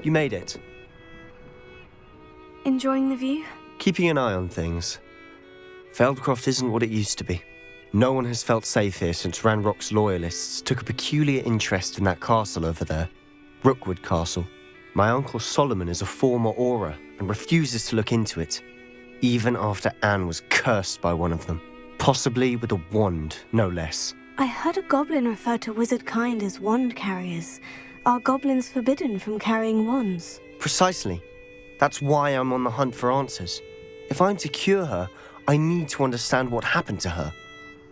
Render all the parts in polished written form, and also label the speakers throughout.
Speaker 1: You made it.
Speaker 2: Enjoying the view?
Speaker 1: Keeping an eye on things. Feldcroft isn't what it used to be. No one has felt safe here since Ranrock's loyalists took a peculiar interest in that castle over there, Rookwood Castle. My uncle Solomon is a former Auror and refuses to look into it, even after Anne was cursed by one of them. Possibly with a wand, no less.
Speaker 2: I heard a goblin refer to wizard kind as wand carriers. Are goblins forbidden from carrying wands?
Speaker 1: Precisely. That's why I'm on the hunt for answers. If I'm to cure her, I need to understand what happened to her.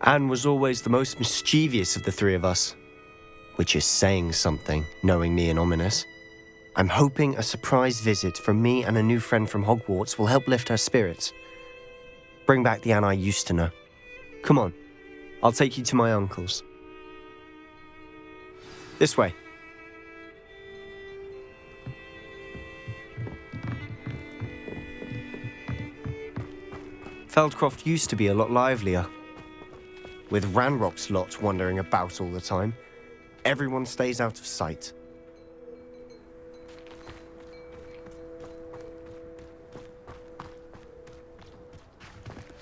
Speaker 1: Anne was always the most mischievous of the three of us. Which is saying something, knowing me and Ominous. I'm hoping a surprise visit from me and a new friend from Hogwarts will help lift her spirits. Bring back the Anne I used to know. Come on, I'll take you to my uncle's. This way. Feldcroft used to be a lot livelier. With Ranrock's lot wandering about all the time, everyone stays out of sight.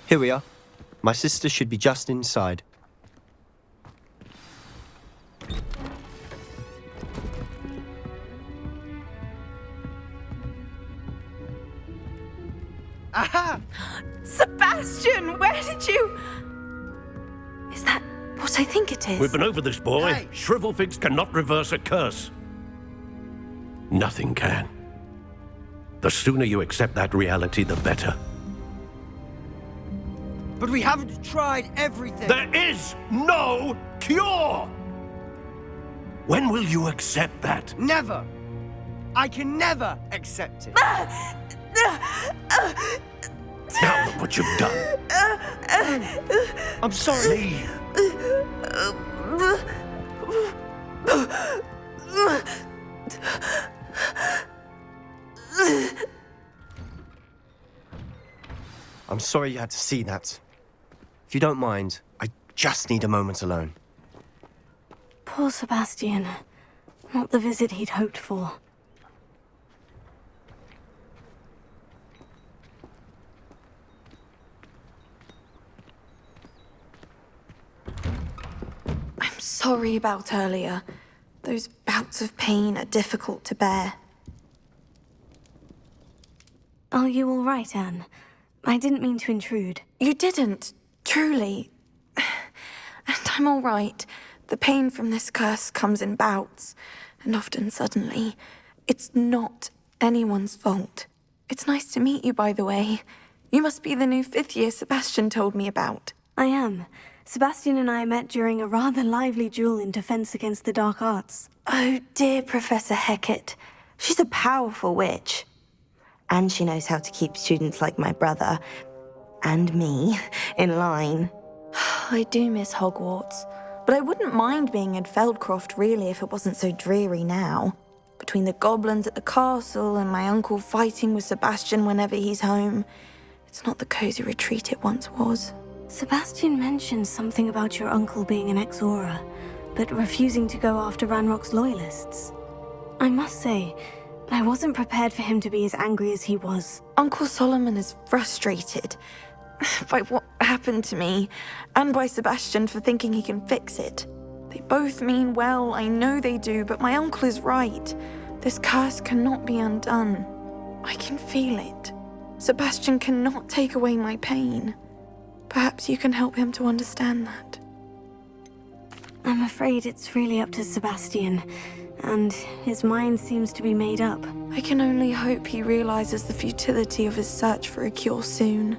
Speaker 1: Here we are. My sister should be just inside.
Speaker 3: Aha!
Speaker 4: Sebastian, where did you...
Speaker 2: Is that what I think it is?
Speaker 5: We've been over this, boy.
Speaker 3: Hey.
Speaker 5: Shrivelfigs cannot reverse a curse. Nothing can. The sooner you accept that reality, the better.
Speaker 3: But we haven't tried everything.
Speaker 5: There is no cure! When will you accept that?
Speaker 3: Never. I can never accept it.
Speaker 5: Now look what you've done.
Speaker 3: I'm sorry.
Speaker 5: Leave.
Speaker 1: I'm sorry you had to see that. If you don't mind, I just need a moment alone.
Speaker 2: Poor Sebastian. Not the visit he'd hoped for.
Speaker 4: I'm sorry about earlier. Those bouts of pain are difficult to bear.
Speaker 2: Are you all right, Anne? I didn't mean to intrude.
Speaker 4: You didn't, truly. And I'm all right. The pain from this curse comes in bouts, and often suddenly. It's not anyone's fault. It's nice to meet you, by the way. You must be the new 5th year Sebastian told me about.
Speaker 2: I am. Sebastian and I met during a rather lively duel in defense against the dark arts.
Speaker 4: Oh, dear Professor Hecat. She's a powerful witch. And she knows how to keep students like my brother, and me, in line. I do miss Hogwarts, but I wouldn't mind being in Feldcroft, really, if it wasn't so dreary now. Between the goblins at the castle and my uncle fighting with Sebastian whenever he's home, it's not the cozy retreat it once was.
Speaker 2: Sebastian mentioned something about your uncle being an ex-Auror, but refusing to go after Ranrock's loyalists. I must say, I wasn't prepared for him to be as angry as he was.
Speaker 4: Uncle Solomon is frustrated by what happened to me, and by Sebastian for thinking he can fix it. They both mean well, I know they do, but my uncle is right. This curse cannot be undone. I can feel it. Sebastian cannot take away my pain. Perhaps you can help him to understand that.
Speaker 2: I'm afraid it's really up to Sebastian, and his mind seems to be made up.
Speaker 4: I can only hope he realizes the futility of his search for a cure soon.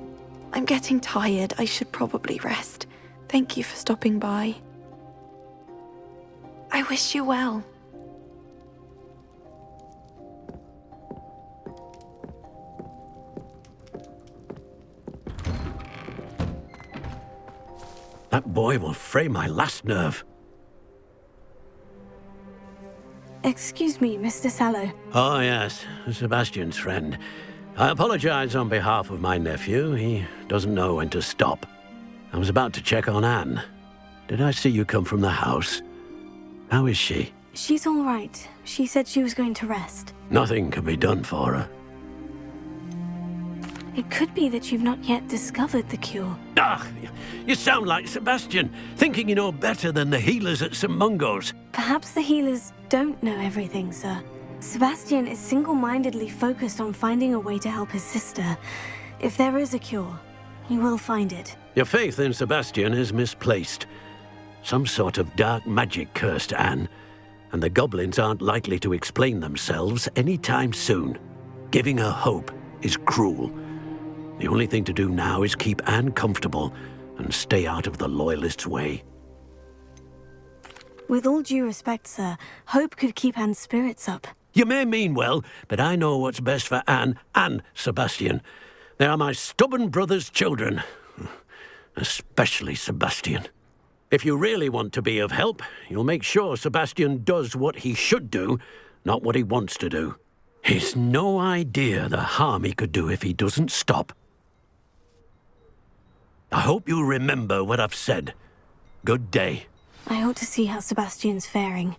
Speaker 4: I'm getting tired. I should probably rest. Thank you for stopping by. I wish you well.
Speaker 5: That boy will fray my last nerve.
Speaker 2: Excuse me, Mr. Sallow.
Speaker 5: Oh, yes, Sebastian's friend. I apologize on behalf of my nephew. He doesn't know when to stop. I was about to check on Anne. Did I see you come from the house? How is she?
Speaker 2: She's all right. She said she was going to rest.
Speaker 5: Nothing can be done for her.
Speaker 2: It could be that you've not yet discovered the cure.
Speaker 5: Ah, you sound like Sebastian, thinking you know better than the healers at St. Mungo's.
Speaker 2: Perhaps the healers don't know everything, sir. Sebastian is single-mindedly focused on finding a way to help his sister. If there is a cure, he will find it.
Speaker 5: Your faith in Sebastian is misplaced. Some sort of dark magic cursed Anne, and the goblins aren't likely to explain themselves anytime soon. Giving her hope is cruel. The only thing to do now is keep Anne comfortable and stay out of the Loyalists' way.
Speaker 2: With all due respect, sir, hope could keep Anne's spirits up.
Speaker 5: You may mean well, but I know what's best for Anne and Sebastian. They are my stubborn brother's children. Especially Sebastian. If you really want to be of help, you'll make sure Sebastian does what he should do, not what he wants to do. He's no idea the harm he could do if he doesn't stop. I hope you remember what I've said. Good day.
Speaker 2: I ought to see how Sebastian's faring.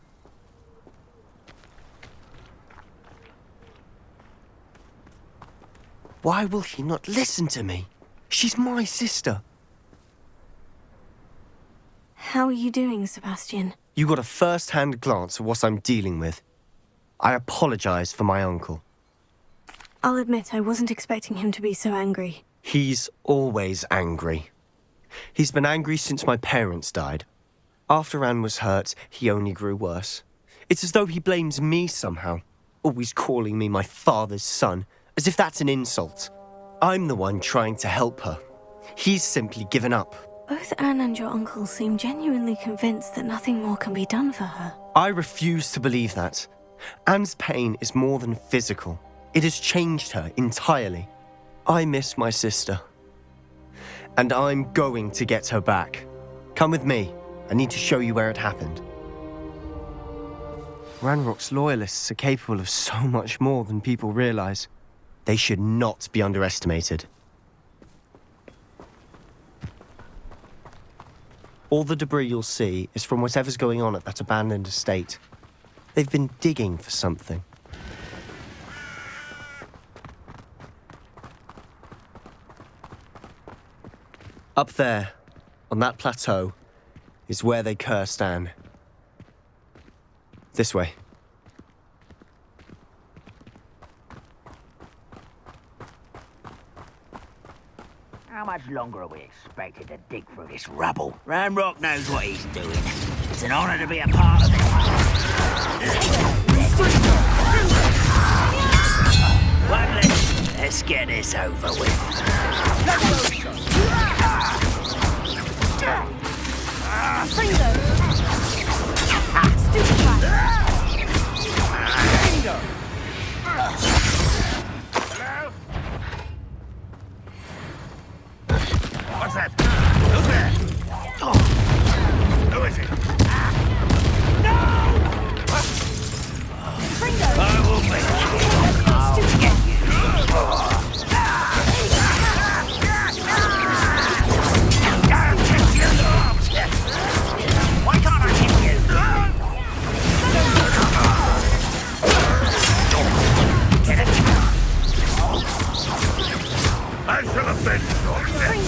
Speaker 1: Why will he not listen to me? She's my sister.
Speaker 2: How are you doing, Sebastian?
Speaker 1: You got a first-hand glance at what I'm dealing with. I apologize for my uncle.
Speaker 2: I'll admit I wasn't expecting him to be so angry.
Speaker 1: He's always angry. He's been angry since my parents died. After Anne was hurt, he only grew worse. It's as though he blames me somehow, always calling me my father's son, as if that's an insult. I'm the one trying to help her. He's simply given up.
Speaker 2: Both Anne and your uncle seem genuinely convinced that nothing more can be done for her.
Speaker 1: I refuse to believe that. Anne's pain is more than physical. It has changed her entirely. I miss my sister. And I'm going to get her back. Come with me. I need to show you where it happened. Ranrock's loyalists are capable of so much more than people realize. They should not be underestimated. All the debris you'll see is from whatever's going on at that abandoned estate. They've been digging for something. Up there, on that plateau, is where they cursed Anne. This way.
Speaker 6: How much longer are we expected to dig through this rubble? Ranrock knows what he's doing. It's an honor to be a part of it. One less. Let's get this over with.
Speaker 3: What's that? Who's there? Who is it?
Speaker 6: I will make you. I'll get you. Why can't I hit you? Get it?
Speaker 3: I shall avenge your death.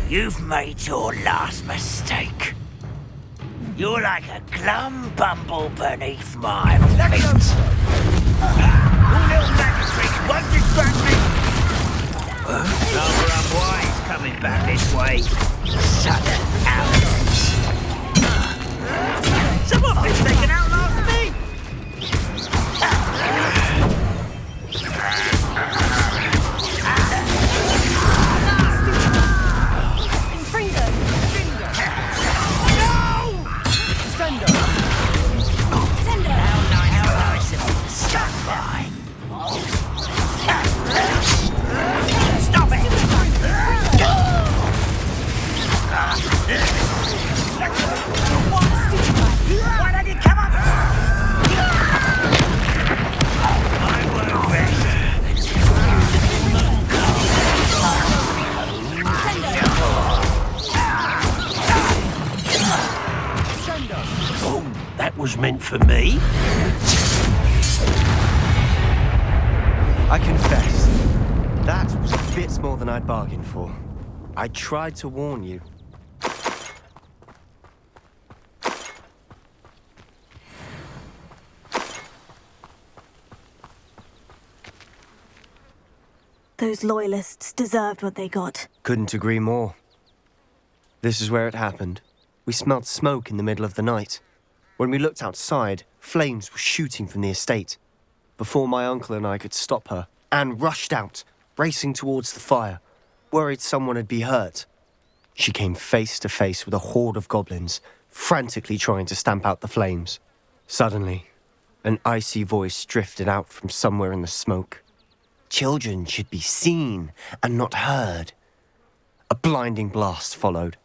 Speaker 6: You've made your last mistake. You're like a glum bumble beneath my feet. Your little magic tricks won't distract me. Number up wise coming back this way. Shut it out. Someone thinks they can outlast me. Why don't you come up? I won't
Speaker 5: meant for me?
Speaker 1: I confess, that was a bit more than I'd bargained for. I tried to warn you.
Speaker 2: Those loyalists deserved what they got.
Speaker 1: Couldn't agree more. This is where it happened. We smelled smoke in the middle of the night. When we looked outside, flames were shooting from the estate. Before my uncle and I could stop her, Anne rushed out, racing towards the fire, worried someone had been hurt. She came face to face with a horde of goblins, frantically trying to stamp out the flames. Suddenly, an icy voice drifted out from somewhere in the smoke. Children should be seen and not heard. A blinding blast followed.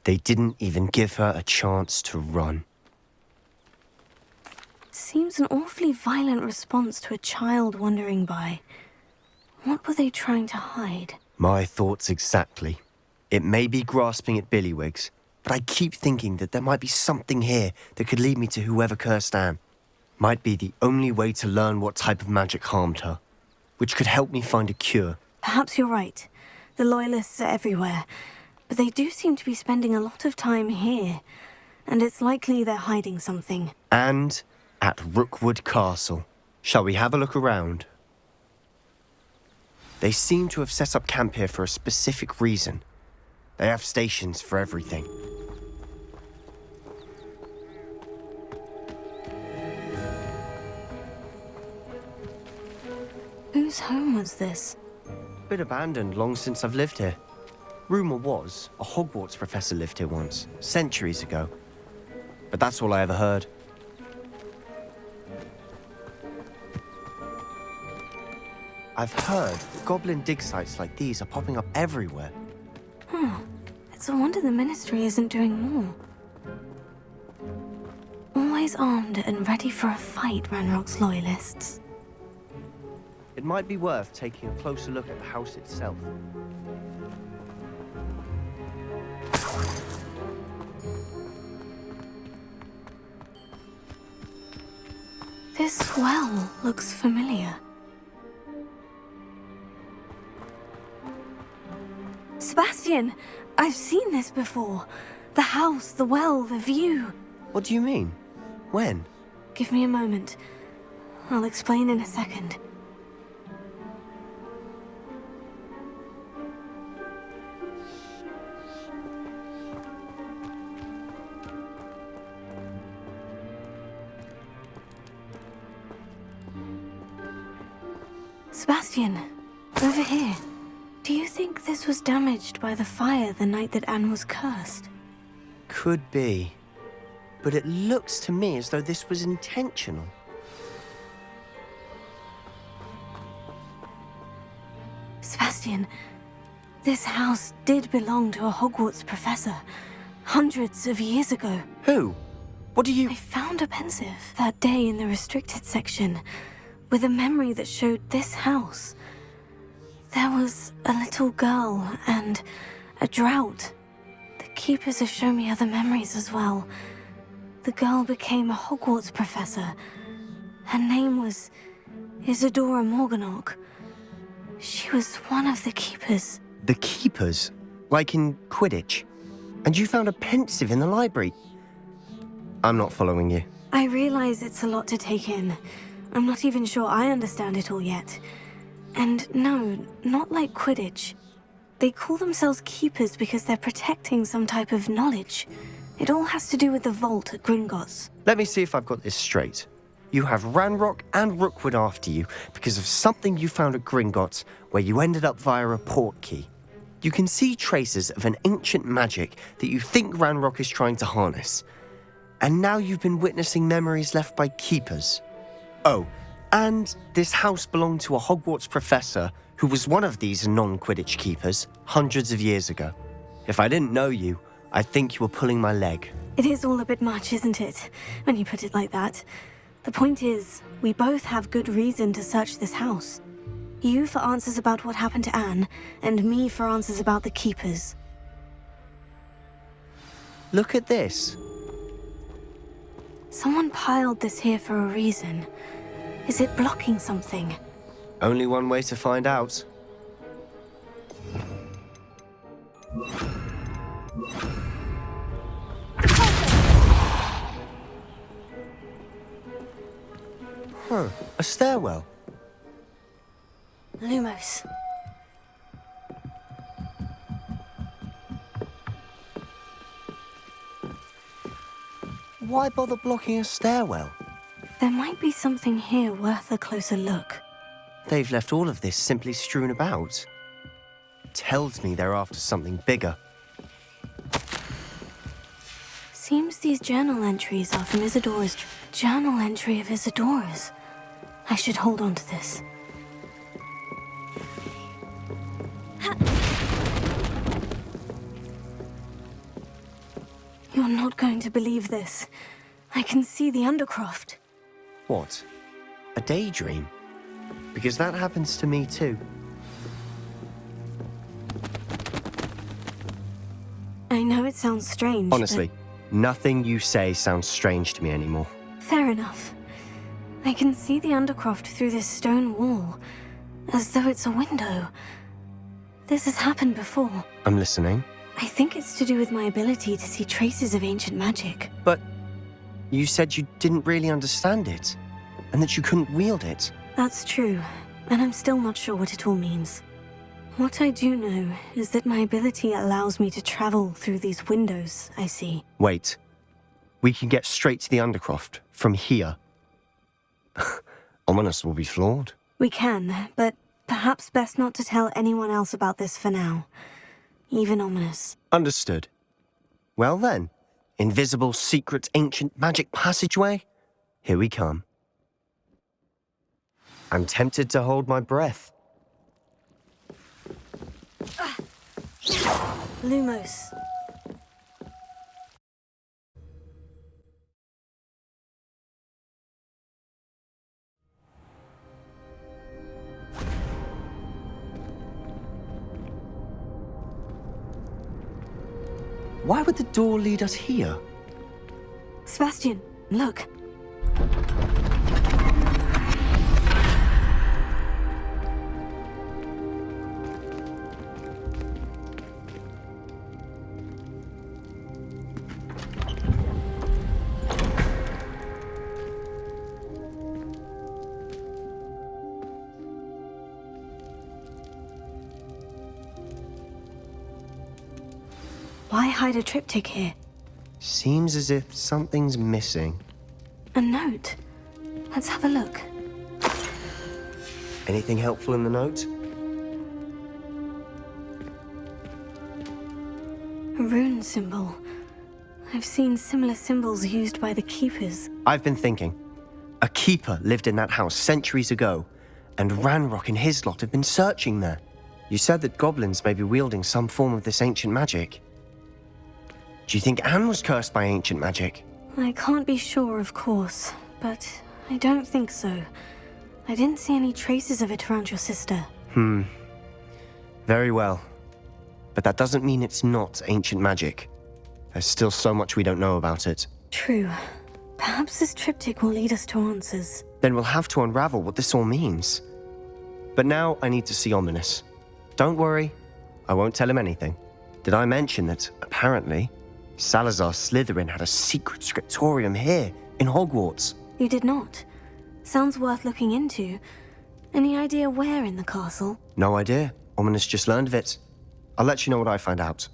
Speaker 1: They didn't even give her a chance to run.
Speaker 2: Seems an awfully violent response to a child wandering by. What were they trying to hide?
Speaker 1: My thoughts exactly. It may be grasping at Billywigs, but I keep thinking that there might be something here that could lead me to whoever cursed Anne. Might be the only way to learn what type of magic harmed her, which could help me find a cure.
Speaker 2: Perhaps you're right. The Loyalists are everywhere, but they do seem to be spending a lot of time here, and it's likely they're hiding something.
Speaker 1: And at Rookwood Castle. Shall we have a look around? They seem to have set up camp here for a specific reason. They have stations for everything.
Speaker 2: Whose home was this?
Speaker 1: Been abandoned long since I've lived here. Rumour was a Hogwarts professor lived here once, centuries ago. But that's all I ever heard. I've heard that goblin dig sites like these are popping up everywhere.
Speaker 2: It's a wonder the Ministry isn't doing more. Always armed and ready for a fight, Ranrock's Loyalists.
Speaker 1: It might be worth taking a closer look at the house itself.
Speaker 2: This well looks familiar. Sebastian! I've seen this before. The house, the well, the view.
Speaker 1: What do you mean? When?
Speaker 2: Give me a moment. I'll explain in a second. Sebastian, over here. Do you think this was damaged by the fire the night that Anne was cursed?
Speaker 1: Could be. But it looks to me as though this was intentional.
Speaker 2: Sebastian, this house did belong to a Hogwarts professor, hundreds of years ago.
Speaker 1: Who? What do you...
Speaker 2: I found a pensive that day in the restricted section, with a memory that showed this house. There was a little girl and a drought. The keepers have shown me other memories as well. The girl became a Hogwarts professor. Her name was Isadora Morganach. She was one of the keepers.
Speaker 1: The keepers? Like in Quidditch? And you found a pensive in the library? I'm not following you.
Speaker 2: I realize it's a lot to take in. I'm not even sure I understand it all yet. And no, not like Quidditch. They call themselves keepers because they're protecting some type of knowledge. It all has to do with the vault at Gringotts.
Speaker 1: Let me see if I've got this straight. You have Ranrock and Rookwood after you because of something you found at Gringotts where you ended up via a port key. You can see traces of an ancient magic that you think Ranrock is trying to harness. And now you've been witnessing memories left by keepers. Oh, and this house belonged to a Hogwarts professor who was one of these non-Quidditch keepers hundreds of years ago. If I didn't know you, I'd think you were pulling my leg.
Speaker 2: It is all a bit much, isn't it, when you put it like that? The point is, we both have good reason to search this house. You for answers about what happened to Anne, and me for answers about the keepers.
Speaker 1: Look at this.
Speaker 2: Someone piled this here for a reason. Is it blocking something?
Speaker 1: Only one way to find out. Huh, a stairwell.
Speaker 2: Lumos.
Speaker 1: Why bother blocking a stairwell?
Speaker 2: There might be something here worth a closer look.
Speaker 1: They've left all of this simply strewn about. Tells me they're after something bigger.
Speaker 2: Seems these journal entries are from Isadora's journal entry of Isadora's. I should hold on to this. You're not going to believe this. I can see the Undercroft.
Speaker 1: What? A daydream? Because that happens to me too.
Speaker 2: I know it sounds strange,
Speaker 1: Honestly, nothing you say sounds strange to me anymore.
Speaker 2: but fair enough. I can see the Undercroft through this stone wall, as though it's a window. This has happened before.
Speaker 1: I'm listening.
Speaker 2: I think it's to do with my ability to see traces of ancient magic.
Speaker 1: But you said you didn't really understand it, and that you couldn't wield it.
Speaker 2: That's true, and I'm still not sure what it all means. What I do know is that my ability allows me to travel through these windows I see.
Speaker 1: Wait. We can get straight to the Undercroft from here. Ominous will be floored.
Speaker 2: We can, but perhaps best not to tell anyone else about this for now. Even Ominous.
Speaker 1: Understood. Well then, invisible, secret, ancient magic passageway? Here we come. I'm tempted to hold my breath.
Speaker 2: Lumos.
Speaker 1: Why would the door lead us here?
Speaker 2: Sebastian, look. Why hide a triptych here?
Speaker 1: Seems as if something's missing.
Speaker 2: A note. Let's have a look.
Speaker 1: Anything helpful in the note?
Speaker 2: A rune symbol. I've seen similar symbols used by the Keepers.
Speaker 1: I've been thinking. A keeper lived in that house centuries ago, and Ranrock and his lot have been searching there. You said that goblins may be wielding some form of this ancient magic. Do you think Anne was cursed by ancient magic?
Speaker 2: I can't be sure, of course, but I don't think so. I didn't see any traces of it around your sister.
Speaker 1: Very well. But that doesn't mean it's not ancient magic. There's still so much we don't know about it.
Speaker 2: True. Perhaps this triptych will lead us to answers.
Speaker 1: Then we'll have to unravel what this all means. But now I need to see Ominous. Don't worry, I won't tell him anything. Did I mention that, apparently, Salazar Slytherin had a secret scriptorium here, in Hogwarts?
Speaker 2: You did not. Sounds worth looking into. Any idea where in the castle?
Speaker 1: No idea. Ominous just learned of it. I'll let you know what I find out.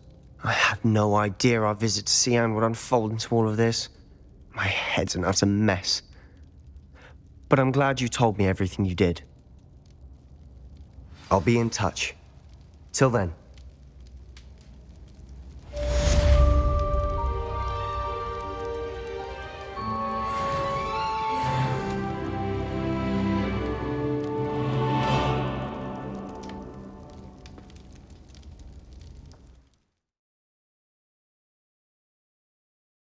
Speaker 1: I had no idea our visit to see Anne would unfold into all of this. My head's an utter mess. But I'm glad you told me everything you did. I'll be in touch. Till then.